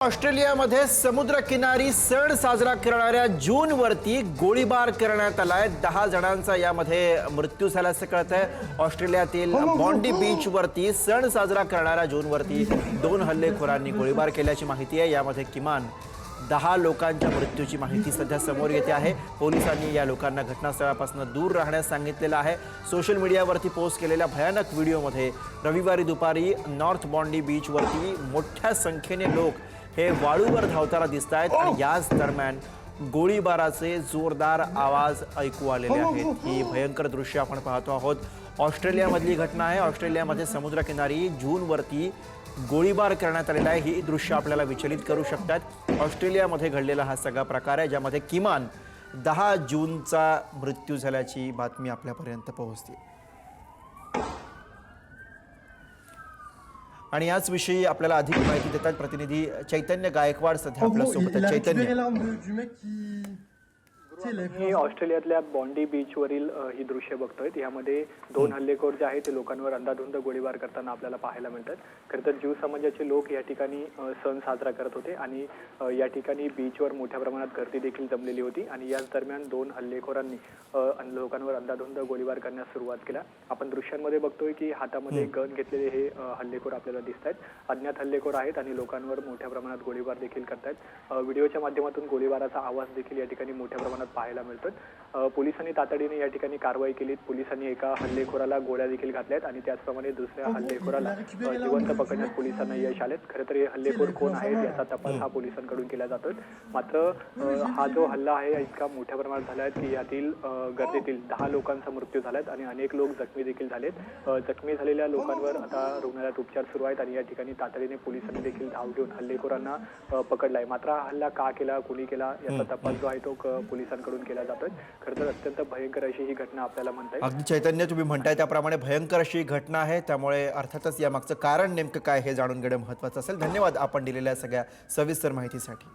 ऑस्ट्रेलियामध्ये समुद्रकिनारी सण साजरा करणाऱ्या जूनवरती गोळीबार करण्यात आलाय। 10 जणांचा यामध्ये मृत्यू झाल्याचं कळतंय। ऑस्ट्रेलियातील बॉन्डी बीच वरती सण साजरा करणाऱ्या जूनवरती 2 हल्लेखोरांनी गोळीबार केल्याची माहिती आहे। यामध्ये किमान 10 लोकांच्या मृत्यूची माहिती सध्या समोर येते आहे। पोलिसांनी या लोकांना घटनास्थळापासून दूर राहण्यास सांगितलेलं आहे। सोशल मीडियावरती पोस्ट केलेल्या भयानक व्हिडिओमध्ये रविवारी दुपारी नॉर्थ बॉन्डी बीच वरती मोठ्या संख्येने लोक हे वाळूवर धावताना दिसत आहेत आणि याच दरम्यान गोळीबाराचे जोरदार आवाज ऐकू आलेले आहेत। ही भयंकर दृश्य आपण पाहतो आहोत। ऑस्ट्रेलियामधली घटना आहे। ऑस्ट्रेलियामध्ये समुद्रकिनारी जूनवरती गोळीबार करण्यात आलेला आहे। ही दृश्य आपल्याला विचलित करू शकतात। ऑस्ट्रेलियामध्ये घडलेला हा सगळा प्रकार आहे ज्यामध्ये किमान 10 जूनचा मृत्यू झाल्याची बातमी आपल्यापर्यंत पोहोचते। आणि याच विषयी आपल्याला अधिक माहिती देतात प्रतिनिधी चैतन्य गायकवाड सध्या आपल्या सोबत आहेत। चैतन्य, मी ऑस्ट्रेलियातल्या बॉन्डी बीचवरील ही दृश्य बघतोय। यामध्ये 2 हल्लेखोर जे आहेत ते लोकांवर अंधाधुंद गोळीबार करताना आपल्याला पाहायला मिळतात। खरं तर ज्यू समाजाचे लोक या ठिकाणी सण साजरा करत होते आणि या ठिकाणी बीचवर मोठ्या प्रमाणात गर्दी देखील जमलेली होती आणि याच दरम्यान 2 हल्लेखोरांनी लोकांवर अंधाधुंद गोळीबार करण्यास सुरुवात केला। आपण दृश्यांमध्ये बघतोय की हातामध्ये गन घेतलेले हे हल्लेखोर आपल्याला दिसत आहेत। अज्ञात हल्लेखोर आहेत आणि लोकांवर मोठ्या प्रमाणात गोळीबार देखील करतायत। व्हिडिओच्या माध्यमातून गोळीबाराचा आवाज देखील या ठिकाणी मोठ्या प्रमाणात पाहायला मिळतो। पोलिसांनी तातडीने या ठिकाणी कारवाई केली। पोलिसांनी एका हल्लेखोराला गोळ्या देखील घातल्यात आणि त्याचप्रमाणे दुसऱ्या हल्लेखोराला जिवंत पकडण्यात पोलिसांना यश आलेत। खरं तर हे हल्लेखोर कोण आहेत याचा तपास हा पोलिसांकडून केला जातोय। मात्र हा जो हल्ला आहे इतका मोठ्या प्रमाणात झाला आहे की यातील गर्दीतील 10 लोकांचा मृत्यू झालाय आणि अनेक लोक जखमी देखील झालेत। जखमी झालेल्या लोकांवर आता रुग्णालयात उपचार सुरू आहेत आणि या ठिकाणी तातडीने पोलिसांनी देखील धाव घेऊन हल्लेखोरांना पकडलाय। मात्र हा हल्ला का केला, कुणी केला याचा तपास जो आहे तो पोलिसांकडून केला जातोय। खरं तर अत्यंत भयंकर अशी ही घटना आपल्याला म्हणता येईल। अगदी चैतन्य, तुम्ही म्हणताय त्याप्रमाणे भयंकर अशी घटना आहे। त्यामुळे अर्थातच यामागचं कारण नेमकं काय हे जाणून घेणं महत्त्वाचं असेल। धन्यवाद आपण दिलेल्या सगळ्या सविस्तर माहितीसाठी।